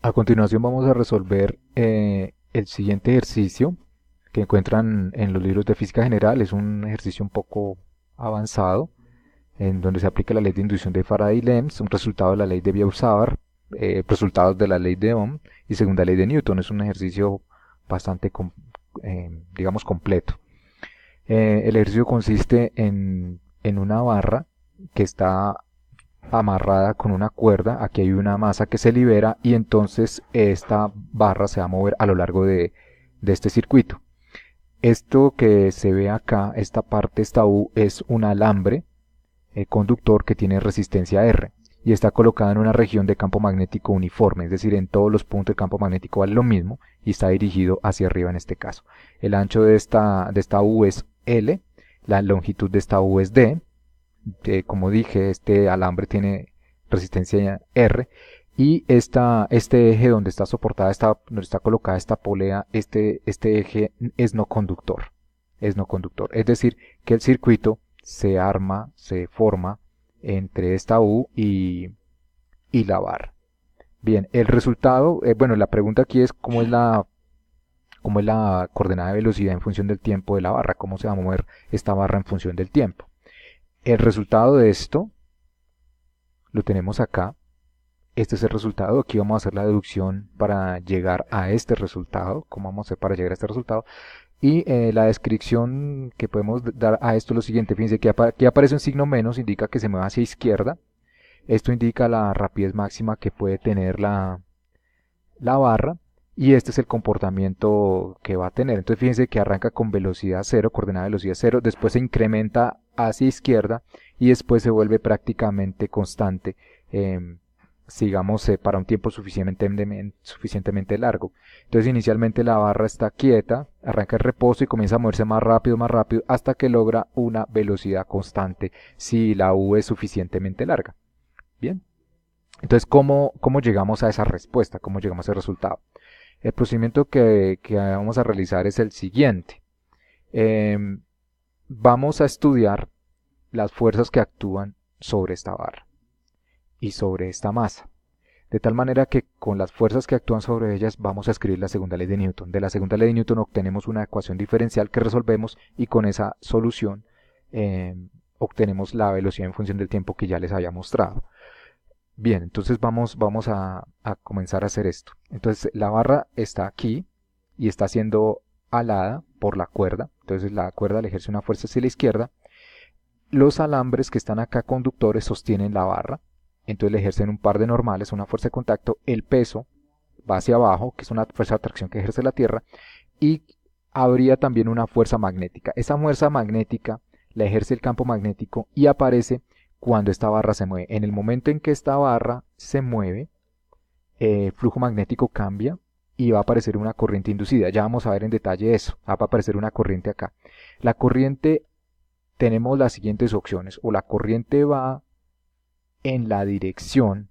A continuación vamos a resolver el siguiente ejercicio que encuentran en los libros de física general. Es un ejercicio un poco avanzado en donde se aplica la ley de inducción de Faraday-Lenz, un resultado de la ley de Biot-Savart, resultados de la ley de Ohm y segunda ley de Newton. Es un ejercicio bastante, digamos, completo. El ejercicio consiste en una barra que está amarrada con una cuerda. Aquí hay una masa que se libera y entonces esta barra se va a mover a lo largo de este circuito. Esto que se ve acá, esta parte, esta U, es un alambre conductor que tiene resistencia R y está colocada en una región de campo magnético uniforme, es decir, en todos los puntos el campo magnético vale lo mismo y está dirigido hacia arriba en este caso. El ancho de esta U es L, la longitud de esta U es D, como dije, este alambre tiene resistencia R y este eje donde está soportada, donde está colocada esta polea, este eje es no conductor. Es no conductor. Es decir, que el circuito se arma, se forma entre esta U y la barra. Bien, el resultado, bueno, la pregunta aquí es cómo es la coordenada de velocidad en función del tiempo de la barra, cómo se va a mover esta barra en función del tiempo. El resultado de esto lo tenemos acá. Este es el resultado. Aquí vamos a hacer la deducción para llegar a este resultado. ¿Cómo vamos a hacer para llegar a este resultado? Y la descripción que podemos dar a esto es lo siguiente. Fíjense que aquí aparece un signo menos, indica que se mueve hacia izquierda. Esto indica la rapidez máxima que puede tener la barra. Y este es el comportamiento que va a tener. Entonces fíjense que arranca con velocidad cero, coordenada de velocidad cero, después se incrementa hacia izquierda y después se vuelve prácticamente constante, sigamos, para un tiempo suficientemente largo. Entonces inicialmente la barra está quieta, arranca el reposo y comienza a moverse más rápido, hasta que logra una velocidad constante si la U es suficientemente larga. Bien, entonces ¿cómo llegamos a esa respuesta? ¿Cómo llegamos a ese resultado? El procedimiento que vamos a realizar es el siguiente. Vamos a estudiar las fuerzas que actúan sobre esta barra y sobre esta masa. De tal manera que con las fuerzas que actúan sobre ellas vamos a escribir la segunda ley de Newton. De la segunda ley de Newton obtenemos una ecuación diferencial que resolvemos y con esa solución eh, obtenemos la velocidad en función del tiempo que ya les había mostrado. Bien, entonces vamos a comenzar a hacer esto. Entonces la barra está aquí y está siendo alada por la cuerda. Entonces la cuerda le ejerce una fuerza hacia la izquierda. Los alambres que están acá conductores sostienen la barra. Entonces le ejercen un par de normales, una fuerza de contacto. El peso va hacia abajo, que es una fuerza de atracción que ejerce la Tierra. Y habría también una fuerza magnética. Esa fuerza magnética la ejerce el campo magnético y aparece cuando esta barra se mueve. En el momento en que esta barra se mueve, el flujo magnético cambia y va a aparecer una corriente inducida. Ya vamos a ver en detalle eso. Va a aparecer una corriente acá. La corriente, tenemos las siguientes opciones. O la corriente va en la dirección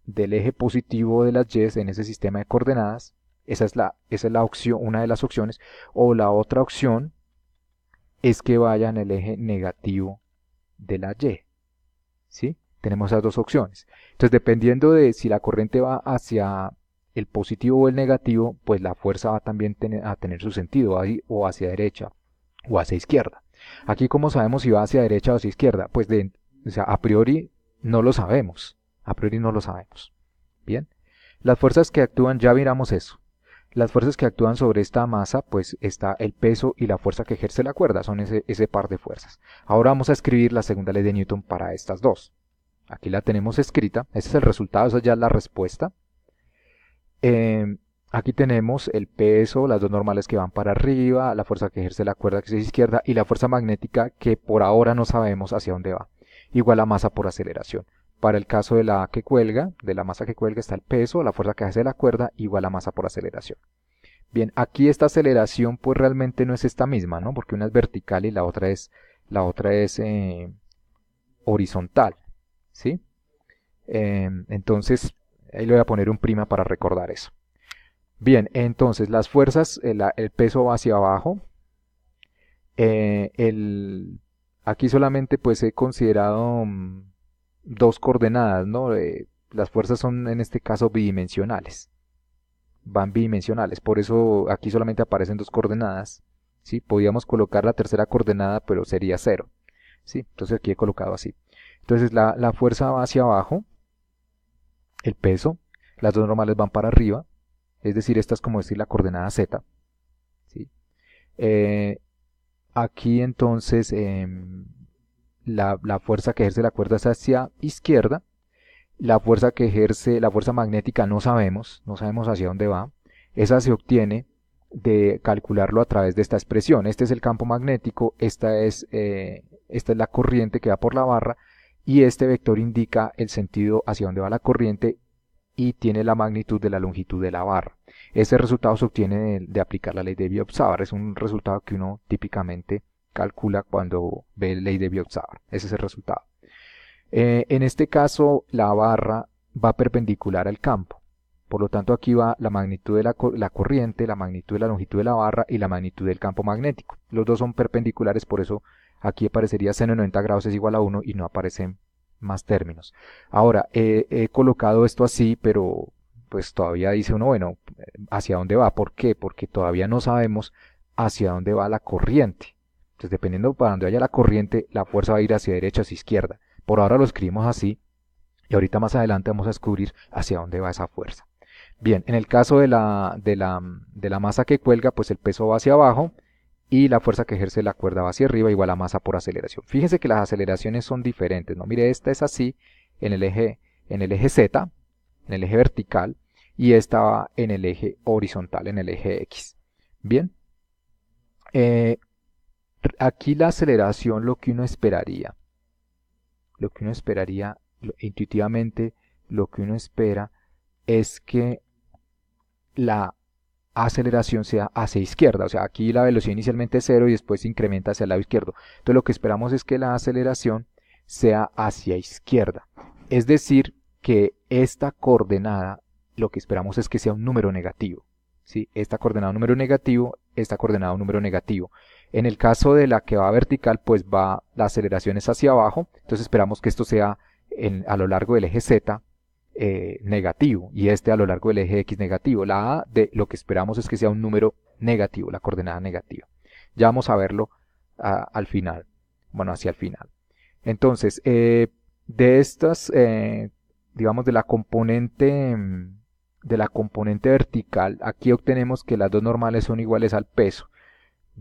del eje positivo de las Y en ese sistema de coordenadas. Esa es la opción, una de las opciones. O la otra opción es que vaya en el eje negativo de la Y. ¿Sí? Tenemos esas dos opciones. Entonces, dependiendo de si la corriente va hacia el positivo o el negativo, pues la fuerza va también a tener su sentido, o hacia derecha o hacia izquierda. Aquí, ¿cómo sabemos si va hacia derecha o hacia izquierda? Pues o sea, a priori no lo sabemos. A priori no lo sabemos. Bien. Las fuerzas que actúan, ya miramos eso. Las fuerzas que actúan sobre esta masa, pues está el peso y la fuerza que ejerce la cuerda, son ese par de fuerzas. Ahora vamos a escribir la segunda ley de Newton para estas dos. Aquí la tenemos escrita, ese es el resultado, esa ya es la respuesta. Eh, Aquí tenemos el peso, las dos normales que van para arriba, la fuerza que ejerce la cuerda que es a la izquierda y la fuerza magnética que por ahora no sabemos hacia dónde va. Igual a masa por aceleración. Para el caso de la masa que cuelga está el peso, la fuerza que ejerce la cuerda igual a masa por aceleración. Bien, aquí esta aceleración pues realmente no es esta misma, ¿no? Porque una es vertical y la otra es horizontal, ¿sí? Entonces, ahí le voy a poner un prima para recordar eso. Bien, entonces las fuerzas, el peso va hacia abajo. eh, el, Aquí solamente pues he considerado dos coordenadas, ¿no? las fuerzas son en este caso bidimensionales, van bidimensionales, por eso aquí solamente aparecen dos coordenadas, ¿sí? Podríamos colocar la tercera coordenada, pero sería 0, ¿sí? Entonces aquí he colocado así. Entonces la fuerza va hacia abajo, el peso, las dos normales van para arriba, es decir, esta es como decir la coordenada z, ¿sí? Aquí entonces la fuerza que ejerce la cuerda es hacia izquierda, la fuerza que ejerce, la fuerza magnética no sabemos hacia dónde va, esa se obtiene de calcularlo a través de esta expresión. Este es el campo magnético, esta es la corriente que va por la barra y este vector indica el sentido hacia dónde va la corriente y tiene la magnitud de la longitud de la barra. Ese resultado se obtiene de aplicar la ley de Biot-Savart, es un resultado que uno típicamente calcula cuando ve la ley de Biot-Savart, ese es el resultado. En este caso la barra va perpendicular al campo, por lo tanto aquí va la magnitud de la corriente, la magnitud de la longitud de la barra y la magnitud del campo magnético. Los dos son perpendiculares, por eso aquí aparecería seno de 90 grados es igual a 1 y no aparecen más términos. Ahora, he colocado esto así, pero pues todavía dice uno, bueno, ¿hacia dónde va? ¿Por qué? Porque todavía no sabemos hacia dónde va la corriente. Entonces, dependiendo para dónde vaya la corriente, la fuerza va a ir hacia derecha o hacia izquierda. Por ahora lo escribimos así y ahorita más adelante vamos a descubrir hacia dónde va esa fuerza. Bien, en el caso de la masa que cuelga, pues el peso va hacia abajo y la fuerza que ejerce la cuerda va hacia arriba igual a masa por aceleración. Fíjense que las aceleraciones son diferentes, ¿no? Mire, esta es así en el eje Z, en el eje vertical, y esta va en el eje horizontal, en el eje X. Bien, aquí la aceleración, lo que uno esperaría, intuitivamente, lo que uno espera es que la aceleración sea hacia izquierda, o sea, aquí la velocidad inicialmente es 0 y después se incrementa hacia el lado izquierdo. Entonces lo que esperamos es que la aceleración sea hacia izquierda, es decir, que esta coordenada, lo que esperamos es que sea un número negativo, ¿sí? Esta coordenada un número negativo, esta coordenada un número negativo. En el caso de la que va vertical, pues la aceleración es hacia abajo, entonces esperamos que esto sea a lo largo del eje Z, negativo y este a lo largo del eje X negativo. La A de lo que esperamos es que sea un número negativo, la coordenada negativa. Ya vamos a verlo al final, bueno, hacia el final. Entonces, de estas, digamos, de la componente vertical, aquí obtenemos que las dos normales son iguales al peso.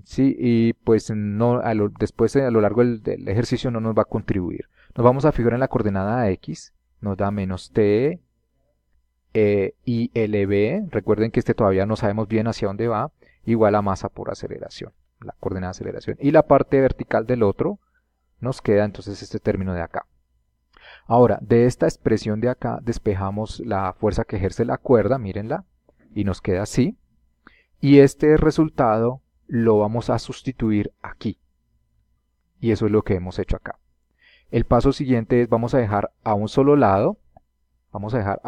Sí, y pues no, después a lo largo del ejercicio no nos va a contribuir. Nos vamos a fijar en la coordenada X, nos da menos t y lb, recuerden que este todavía no sabemos bien hacia dónde va, igual a masa por aceleración, la coordenada de aceleración. Y la parte vertical del otro nos queda entonces este término de acá. Ahora, de esta expresión de acá despejamos la fuerza que ejerce la cuerda, mírenla, y nos queda así. Y este resultado lo vamos a sustituir aquí. Y eso es lo que hemos hecho acá. El paso siguiente es, vamos a dejar a un solo lado, vamos a dejar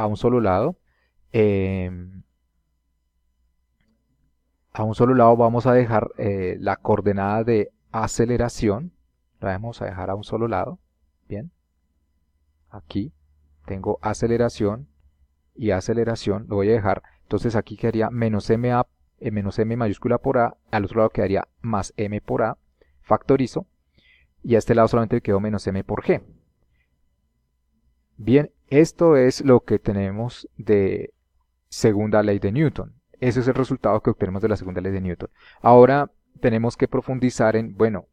la coordenada de aceleración, la vamos a dejar a un solo lado, bien, aquí tengo aceleración y aceleración, lo voy a dejar, entonces aquí quedaría menos m mayúscula por a, al otro lado quedaría más m por a, factorizo, y a este lado solamente quedó menos m por g. Bien, esto es lo que tenemos de segunda ley de Newton. Ese es el resultado que obtenemos de la segunda ley de Newton. Ahora tenemos que profundizar en, bueno,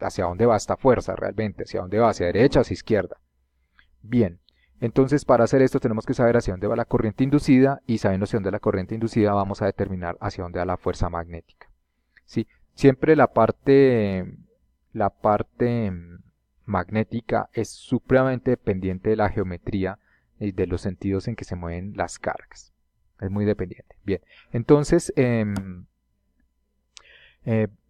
hacia dónde va esta fuerza realmente, hacia dónde va, hacia derecha o hacia izquierda. Bien, entonces para hacer esto tenemos que saber hacia dónde va la corriente inducida y sabiendo hacia dónde va la corriente inducida vamos a determinar hacia dónde va la fuerza magnética. ¿Sí? Siempre la parte magnética es supremamente dependiente de la geometría y de los sentidos en que se mueven las cargas. Es muy dependiente. Bien, entonces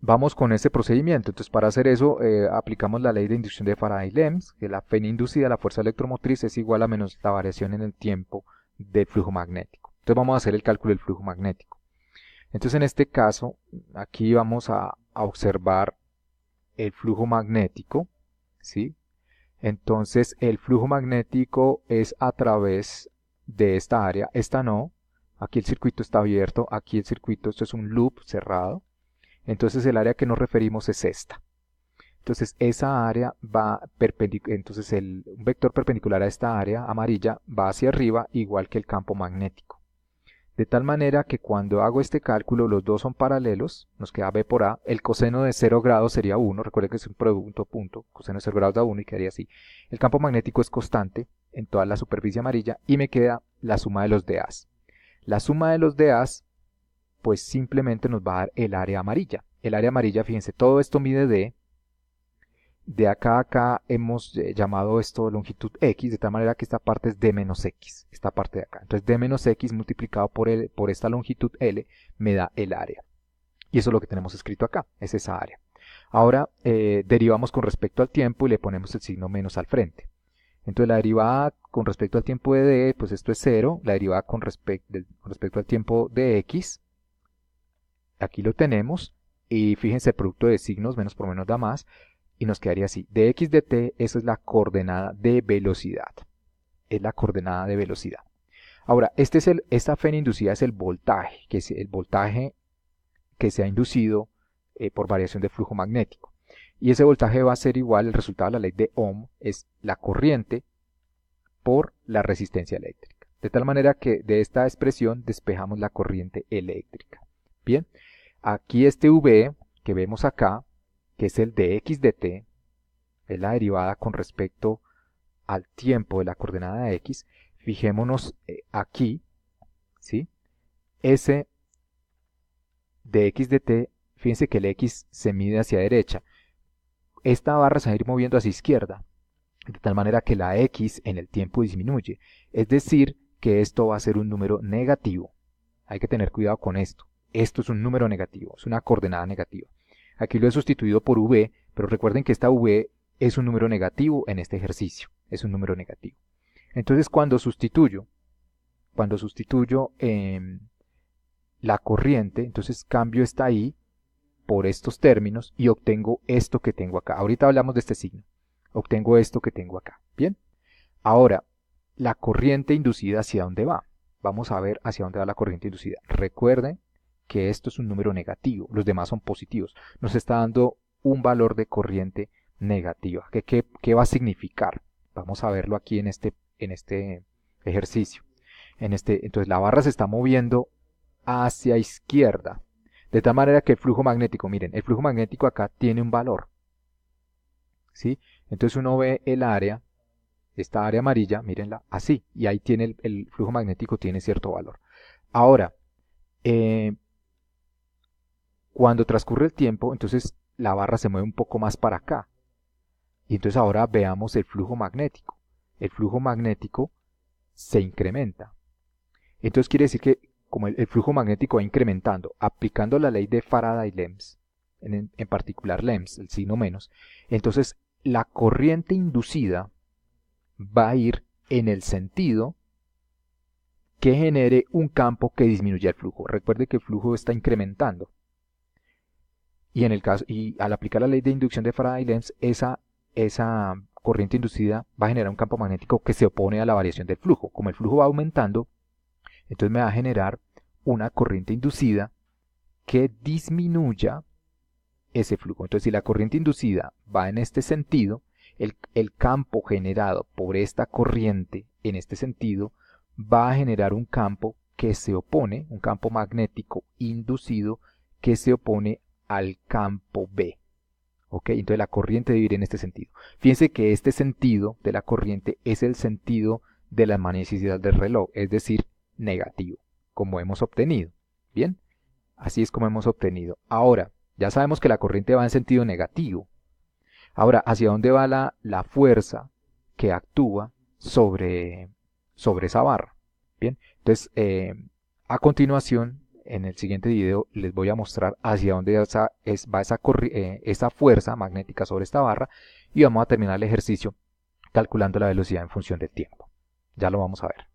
vamos con este procedimiento. Entonces para hacer eso aplicamos la ley de inducción de Faraday-Lenz, que la F inducida, la fuerza electromotriz, es igual a menos la variación en el tiempo del flujo magnético. Entonces vamos a hacer el cálculo del flujo magnético. Entonces en este caso, aquí vamos a observar el flujo magnético, ¿sí? Entonces el flujo magnético es a través de esta área, esta no. Aquí el circuito está abierto, aquí el circuito, esto es un loop cerrado. Entonces el área que nos referimos es esta. Entonces esa área va perpendicular, entonces un vector perpendicular a esta área amarilla va hacia arriba igual que el campo magnético. De tal manera que cuando hago este cálculo los dos son paralelos, nos queda B por A, el coseno de 0 grados sería 1, recuerden que es un producto punto, coseno de 0 grados da 1 y quedaría así. El campo magnético es constante en toda la superficie amarilla y me queda la suma de los dAs. La suma de los dAs pues simplemente nos va a dar el área amarilla. El área amarilla, fíjense, todo esto mide D. De acá a acá hemos llamado esto longitud X, de tal manera que esta parte es D menos X, esta parte de acá. Entonces D menos X multiplicado por esta longitud L me da el área. Y eso es lo que tenemos escrito acá, es esa área. Ahora derivamos con respecto al tiempo y le ponemos el signo menos al frente. Entonces la derivada con respecto al tiempo de D, pues esto es 0. La derivada con respecto al tiempo de X, aquí lo tenemos. Y fíjense, el producto de signos, menos por menos da más. Y nos quedaría así, dx de t, eso es la coordenada de velocidad. Es la coordenada de velocidad. Ahora, esta fena inducida es el voltaje, que es el voltaje que se ha inducido por variación de flujo magnético. Y ese voltaje va a ser igual, el resultado de la ley de Ohm es la corriente por la resistencia eléctrica. De tal manera que de esta expresión despejamos la corriente eléctrica. Bien, aquí este V que vemos acá, que es el dx de t, es la derivada con respecto al tiempo de la coordenada de x. Fijémonos aquí, ¿sí? Ese dx de t, fíjense que el x se mide hacia derecha. Esta barra se va a ir moviendo hacia izquierda, de tal manera que la x en el tiempo disminuye. Es decir, que esto va a ser un número negativo. Hay que tener cuidado con esto. Esto es un número negativo, es una coordenada negativa. Aquí lo he sustituido por v, pero recuerden que esta v es un número negativo en este ejercicio. Es un número negativo. Entonces cuando sustituyo la corriente, entonces cambio esta I por estos términos y obtengo esto que tengo acá. Ahorita hablamos de este signo. Obtengo esto que tengo acá. Bien. Ahora, la corriente inducida, ¿hacia dónde va? Vamos a ver hacia dónde va la corriente inducida. Recuerden que esto es un número negativo, los demás son positivos. Nos está dando un valor de corriente negativa. ¿Qué va a significar? Vamos a verlo aquí en este ejercicio. Entonces la barra se está moviendo hacia izquierda. De tal manera que el flujo magnético, miren, el flujo magnético acá tiene un valor. ¿Sí? Entonces uno ve el área, esta área amarilla, mírenla, así. Y ahí tiene el flujo magnético, tiene cierto valor. Ahora, cuando transcurre el tiempo, entonces la barra se mueve un poco más para acá. Y entonces ahora veamos el flujo magnético. El flujo magnético se incrementa. Entonces quiere decir que como el flujo magnético va incrementando, aplicando la ley de Faraday-Lenz, en particular Lenz, el signo menos, entonces la corriente inducida va a ir en el sentido que genere un campo que disminuya el flujo. Recuerde que el flujo está incrementando. Y al aplicar la ley de inducción de Faraday-Lenz, esa corriente inducida va a generar un campo magnético que se opone a la variación del flujo. Como el flujo va aumentando, entonces me va a generar una corriente inducida que disminuya ese flujo. Entonces si la corriente inducida va en este sentido, el campo generado por esta corriente en este sentido va a generar un campo que se opone, un campo magnético inducido que se opone al campo B. ¿Ok? Entonces la corriente debe ir en este sentido. Fíjense que este sentido de la corriente es el sentido de la magneticidad del reloj, es decir, negativo, como hemos obtenido. Bien, así es como hemos obtenido. Ahora, ya sabemos que la corriente va en sentido negativo. Ahora, ¿hacia dónde va la fuerza que actúa sobre esa barra? Bien, entonces a continuación, en el siguiente video les voy a mostrar hacia dónde va esa fuerza magnética sobre esta barra y vamos a terminar el ejercicio calculando la velocidad en función del tiempo. Ya lo vamos a ver.